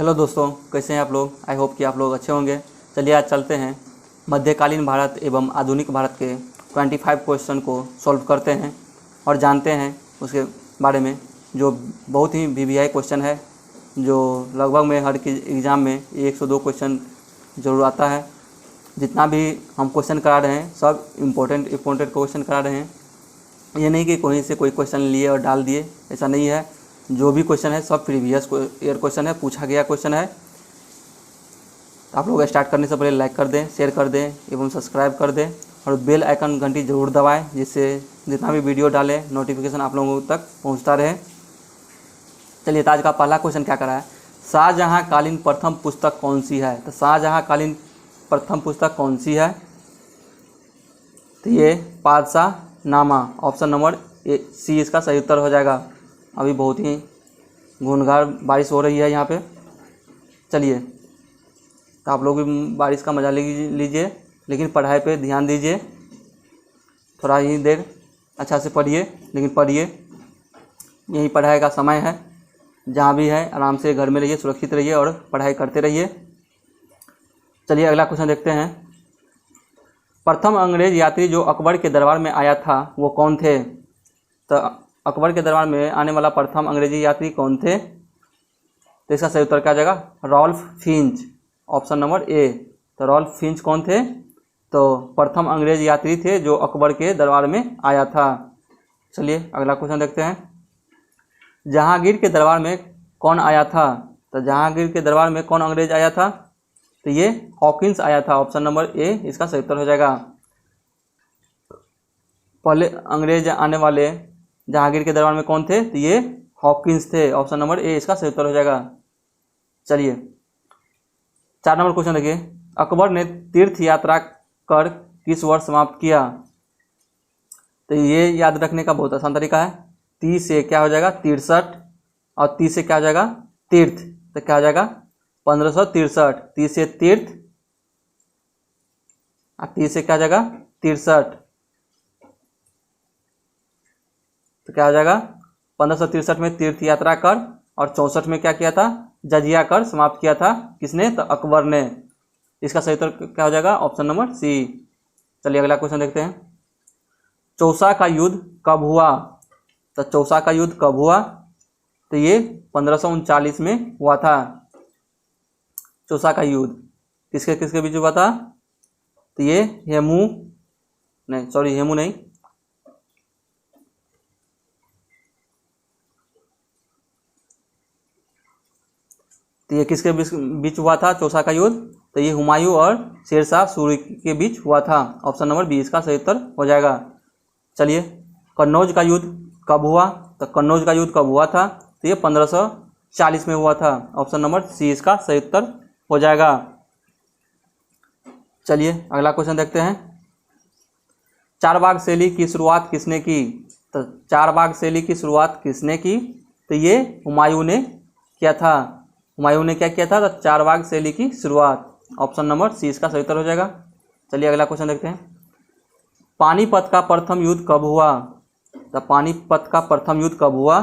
Hello दोस्तों, कैसे हैं आप लोग। आई होप कि आप लोग अच्छे होंगे। चलिए आज चलते हैं मध्यकालीन भारत एवं आधुनिक भारत के 25 क्वेश्चन को सॉल्व करते हैं और जानते हैं उसके बारे में, जो बहुत ही वीवीआई क्वेश्चन है, जो लगभग में हर की एग्ज़ाम में 102 क्वेश्चन जरूर आता है। जितना भी हम क्वेश्चन करा रहे हैं सब इम्पोर्टेंट क्वेश्चन करा रहे हैं। ये नहीं कि कोई से कोई क्वेश्चन लिए और डाल दिए, ऐसा नहीं है। जो भी क्वेश्चन है सब प्रीवियस ईयर क्वेश्चन है, पूछा गया क्वेश्चन है। आप लोग स्टार्ट करने से पहले लाइक कर दें, शेयर कर दें एवं सब्सक्राइब कर दें और बेल आइकन घंटी ज़रूर दबाएं, जिससे जितना भी वीडियो डालें नोटिफिकेशन आप लोगों तक पहुंचता रहे। चलिए आज का पहला क्वेश्चन क्या करा है, शाहजहाँ कालीन प्रथम पुस्तक कौन सी है। तो शाहजहाँ कालीन प्रथम पुस्तक कौन सी है, तो ये पादशाहनामा, ऑप्शन नंबर सी इसका सही उत्तर हो जाएगा। अभी बहुत ही घूंघार बारिश हो रही है यहाँ पे। चलिए तो आप लोग भी बारिश का मज़ा लीजिए, लेकिन पढ़ाई पे ध्यान दीजिए। थोड़ा ही देर अच्छा से पढ़िए, लेकिन पढ़िए, यही पढ़ाई का समय है। जहाँ भी है आराम से घर में रहिए, सुरक्षित रहिए और पढ़ाई करते रहिए। चलिए अगला क्वेश्चन देखते हैं। प्रथम अंग्रेज यात्री जो अकबर के दरबार में आया था वो कौन थे। तो अकबर के दरबार में आने वाला प्रथम अंग्रेजी यात्री कौन थे, तो इसका सही उत्तर क्या जाएगा, Ralph Finch, option number A. तो रॉल्फ फिंच कौन थे, तो प्रथम अंग्रेज यात्री थे जो अकबर के दरबार में आया था। चलिए अगला क्वेश्चन देखते हैं। जहांगीर के दरबार में कौन आया था। तो जहांगीर के दरबार में कौन अंग्रेज आया था, तो ये हॉकिंस आया था, ऑप्शन नंबर ए इसका सही उत्तर हो जाएगा। पहले अंग्रेज आने वाले जहांगीर के दरबार में कौन थे, तो ये हॉकिंस थे, ऑप्शन नंबर ए इसका सही उत्तर हो जाएगा। चलिए 4 नंबर क्वेश्चन देखिए। अकबर ने तीर्थ यात्रा कर किस वर्ष समाप्त किया। तो ये याद रखने का बहुत आसान तरीका है। 30 से क्या हो जाएगा 63 और 30 से क्या हो जाएगा तीर्थ, तो क्या हो जाएगा 1563। 30 से तीर्थ और 30 से क्या हो जाएगा 63, तो क्या हो जाएगा 1563 में तीर्थ यात्रा कर और 64 में क्या किया था, जजिया कर समाप्त किया था। किसने, तो अकबर ने। इसका सही उत्तर क्या हो जाएगा, ऑप्शन नंबर सी। चलिए अगला क्वेश्चन देखते हैं। चौसा का युद्ध कब हुआ। तो चौसा का युद्ध कब हुआ, तो ये 1539 में हुआ था। चौसा का युद्ध किसके किसके बीच हुआ था, तो ये हेमू नहीं, तो ये किसके बीच हुआ था चौसा का युद्ध, तो ये हुमायूं और शेरशाह सूरी के बीच हुआ था, ऑप्शन नंबर बी इसका सही उत्तर हो जाएगा। चलिए कन्नौज का युद्ध कब हुआ। तो कन्नौज का युद्ध कब हुआ था, तो ये 1540 में हुआ था, ऑप्शन नंबर सी इसका सही उत्तर हो जाएगा। चलिए अगला क्वेश्चन देखते हैं। चारबाग शैली की शुरुआत किसने की। तो चारबाग शैली की शुरुआत किसने की, तो ये हुमायूं ने किया था। हुमायूं ने क्या किया था, तो चारबाग शैली की शुरुआत, ऑप्शन नंबर सी इसका सही उत्तर हो जाएगा। चलिए अगला क्वेश्चन देखते हैं। पानीपत का प्रथम युद्ध कब हुआ। तो पानीपत का प्रथम युद्ध कब हुआ,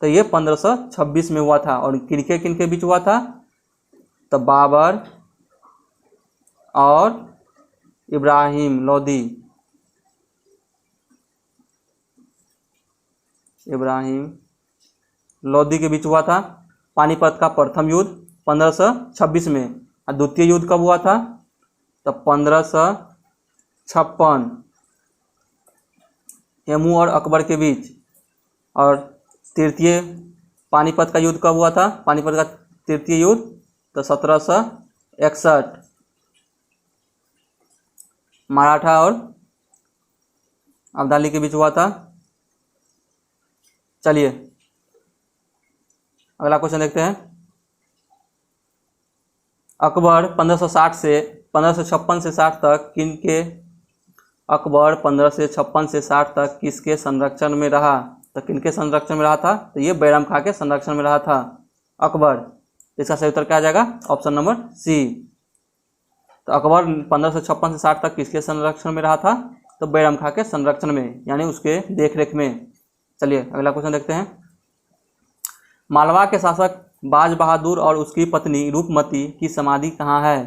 तो ये 1526 में हुआ था। और किनके बीच हुआ था, तो बाबर और इब्राहिम लोदी, के बीच हुआ था पानीपत का प्रथम युद्ध 1526 में। और द्वितीय युद्ध कब हुआ था, तो 1556 हेमू और अकबर के बीच। और तृतीय पानीपत का युद्ध कब हुआ था, पानीपत का तृतीय युद्ध, तो 1761 मराठा और अब्दाली के बीच हुआ था। चलिए अगला क्वेश्चन देखते हैं। अकबर 1556 से 60 तक अकबर 1556 से 60 तक किसके संरक्षण में रहा। तो किनके संरक्षण में रहा था, तो ये बैरम खां के संरक्षण में रहा था अकबर। इसका सही उत्तर क्या आ जाएगा, ऑप्शन नंबर सी। तो अकबर 1556 से 60 तक किसके संरक्षण में रहा था, तो बैरम खां के संरक्षण में, यानी उसके देखरेख में। चलिए अगला क्वेश्चन देखते हैं। मालवा के शासक बाज बहादुर और उसकी पत्नी रूपमती की समाधि कहाँ है?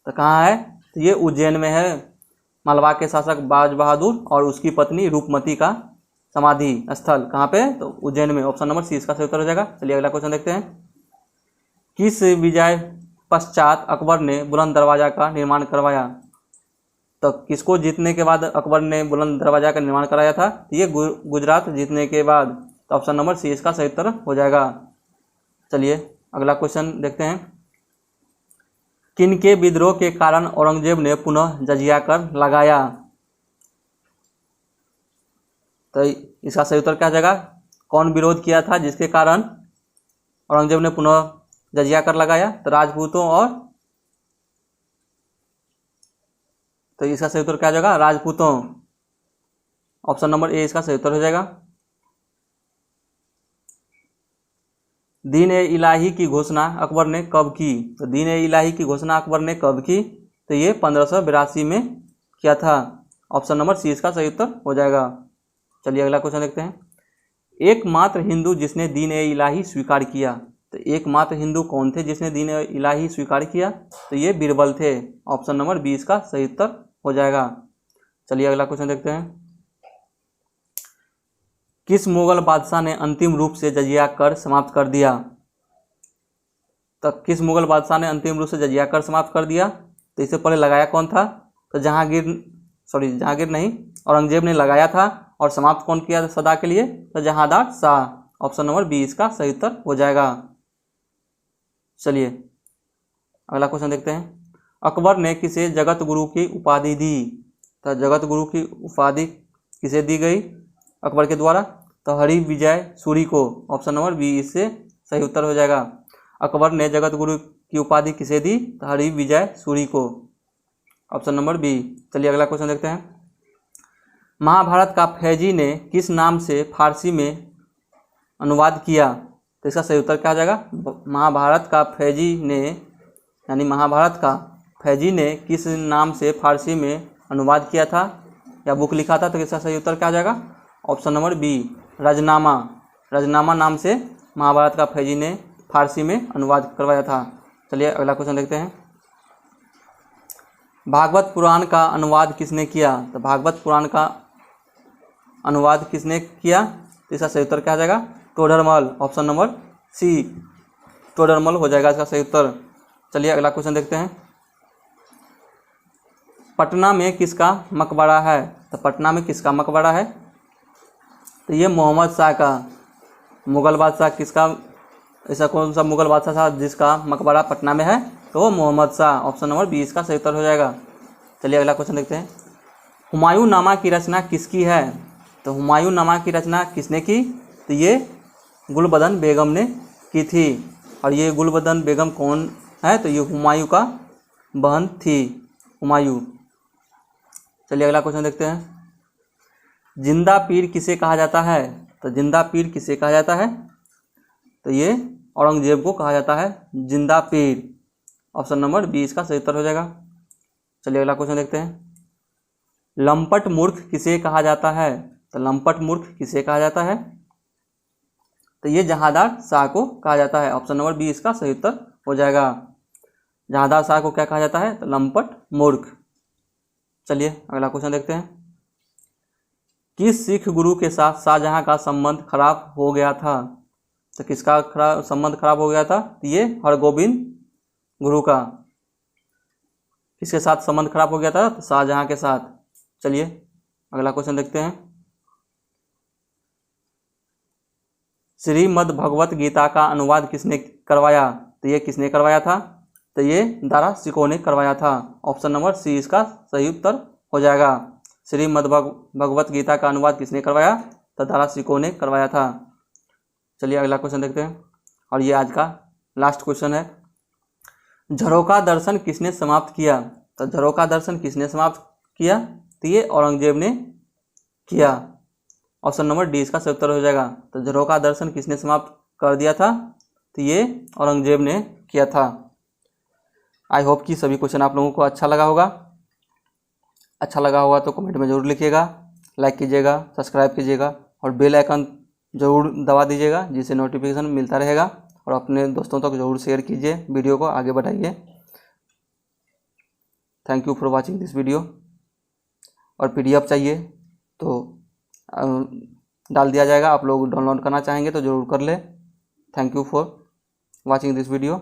तो कहाँ है? तो ये उज्जैन में है। मालवा के शासक बाज बहादुर और उसकी पत्नी रूपमती का समाधि स्थल कहाँ पे? तो उज्जैन में। ऑप्शन नंबर सी इसका सही उत्तर हो जाएगा। चलिए अगला क्वेश्चन देखते हैं। किस विजय पश्चात अकबर ने बुलंद दरवाजा का निर्माण करवाया? तो किसको जीतने के बाद अकबर ने बुलंद दरवाजा का निर्माण कराया था? ये गुजरात जीतने के बाद। तो ऑप्शन नंबर सी इसका सही उत्तर हो जाएगा। चलिए अगला क्वेश्चन देखते हैं। किनके विद्रोह के कारण औरंगजेब ने पुनः जजिया कर लगाया? तो इसका सही उत्तर क्या हो जाएगा? कौन विरोध किया था जिसके कारण औरंगजेब ने पुनः जजिया कर लगाया? तो राजपूतों और, तो इसका सही उत्तर क्या हो जाएगा? राजपूतों। ऑप्शन नंबर ए इसका सही उत्तर हो जाएगा। दीन ए इलाही की घोषणा अकबर ने कब की? तो दीन ए इलाही की घोषणा अकबर ने कब की? तो ये 1582 में किया था। ऑप्शन नंबर सी इसका सही उत्तर हो जाएगा। चलिए अगला क्वेश्चन देखते हैं। एकमात्र हिंदू जिसने दीन ए इलाही स्वीकार किया? तो एकमात्र हिंदू कौन थे जिसने दीन ए इलाही स्वीकार किया? तो ये बीरबल थे। ऑप्शन नंबर बी इसका सही उत्तर हो जाएगा। चलिए अगला क्वेश्चन देखते हैं। किस मुगल बादशाह ने अंतिम रूप से जजिया कर समाप्त कर दिया? तो किस मुगल बादशाह ने अंतिम रूप से जजिया कर समाप्त कर दिया? तो इससे पहले लगाया कौन था? तो जहांगीर नहीं, औरंगजेब ने लगाया था। और समाप्त कौन किया था सदा के लिए? तो Jahandar Shah. Option number B इसका सही उत्तर हो जाएगा। चलिए अगला क्वेश्चन देखते हैं। अकबर ने किसे जगत गुरु की उपाधि दी? तो जगत गुरु की उपाधि किसे दी गई अकबर के द्वारा? तो हरि विजय सूरी को। ऑप्शन नंबर बी इससे सही उत्तर हो जाएगा। अकबर ने जगत गुरु की उपाधि किसे दी? तो हरि विजय सूरी को। Option number B. चलिए अगला क्वेश्चन देखते हैं। महाभारत का फैजी ने किस नाम से फारसी में अनुवाद किया? तो इसका सही उत्तर क्या हो जाएगा? महाभारत का फैजी ने, यानी महाभारत का फैजी ने किस नाम से फारसी में अनुवाद किया था या बुक लिखा था? तो इसका सही उत्तर क्या हो जाएगा? Option number B Razmnama. Razmnama नाम से महाभारत का फैजी ने फारसी में अनुवाद करवाया था। चलिए अगला क्वेश्चन देखते हैं। भागवत पुराण का अनुवाद किसने किया? तो भागवत पुराण का अनुवाद किसने किया? तो इसका सही उत्तर क्या हो जाएगा? Todarmal. Option number C Todarmal हो जाएगा इसका सही उत्तर। चलिए अगला क्वेश्चन देखते हैं। पटना में किसका मकबरा है? तो पटना में किसका मकबरा है? तो ये मोहम्मद शाह का। मुग़ल बादशाह किसका, ऐसा कौन सा मुग़ल बादशाह था जिसका मकबरा पटना में है? तो वो Muhammad Shah. Option number B इसका सही उत्तर हो जाएगा। चलिए अगला क्वेश्चन देखते हैं। हुमायूं नामा की रचना किसकी है? तो हुमायूं नामा की रचना किसने की? तो ये गुलबदन बेगम ने की थी। और ये गुलबदन बेगम कौन है? तो ये हुमायूं का बहन थी, हुमायूं। चलिए अगला क्वेश्चन देखते हैं। जिंदा पीर किसे कहा जाता है? तो जिंदा पीर किसे कहा जाता है? तो ये औरंगजेब को कहा जाता है जिंदा पीर। ऑप्शन नंबर बी इसका सही उत्तर हो जाएगा। चलिए अगला क्वेश्चन देखते हैं। लंपट मूर्ख किसे कहा जाता है? तो लंपट मूर्ख किसे कहा जाता है? तो ये जहांदार शाह को कहा जाता है। ऑप्शन नंबर बी इसका सही उत्तर हो जाएगा। जहांदार शाह को क्या कहा जाता है? तो लंपट मूर्ख। चलिए अगला क्वेश्चन देखते हैं। किस सिख गुरु के साथ शाहजहां का संबंध खराब हो गया था? तो किसका संबंध खराब हो गया था? ये हरगोबिंद गुरु का। किसके साथ संबंध खराब हो गया था? तो शाहजहां के साथ। चलिए अगला क्वेश्चन देखते हैं। श्रीमद् भगवत गीता का अनुवाद किसने करवाया? तो ये किसने करवाया था? तो ये दारा शिकोह ने करवाया था। ऑप्शन नंबर सी इसका सही उत्तर हो जाएगा। श्रीमद् भगवत गीता का अनुवाद किसने करवाया? तो दारा शिकोह ने करवाया था। चलिए अगला क्वेश्चन देखते हैं, और ये आज का लास्ट क्वेश्चन है। झरोखा दर्शन किसने समाप्त किया? तो झरोखा दर्शन किसने समाप्त किया? तो ये औरंगजेब ने किया। ऑप्शन नंबर डी इसका सही उत्तर हो जाएगा। तो झरोखा दर्शन किसने समाप्त कर दिया था? तो ये औरंगजेब ने किया था। आई होप कि सभी क्वेश्चन आप लोगों को अच्छा लगा होगा। अच्छा लगा होगा तो कमेंट में ज़रूर लिखिएगा, लाइक कीजिएगा, सब्सक्राइब कीजिएगा और बेल आइकन ज़रूर दबा दीजिएगा, जिससे नोटिफिकेशन मिलता रहेगा और अपने दोस्तों तक ज़रूर शेयर कीजिए, वीडियो को आगे बढ़ाइए। Thank you for watching this video. और PDF चाहिए तो डाल दिया जाएगा, आप लोग डाउनलोड करना चाहेंगे तो ज़रूर कर ले। Thank you for watching this video.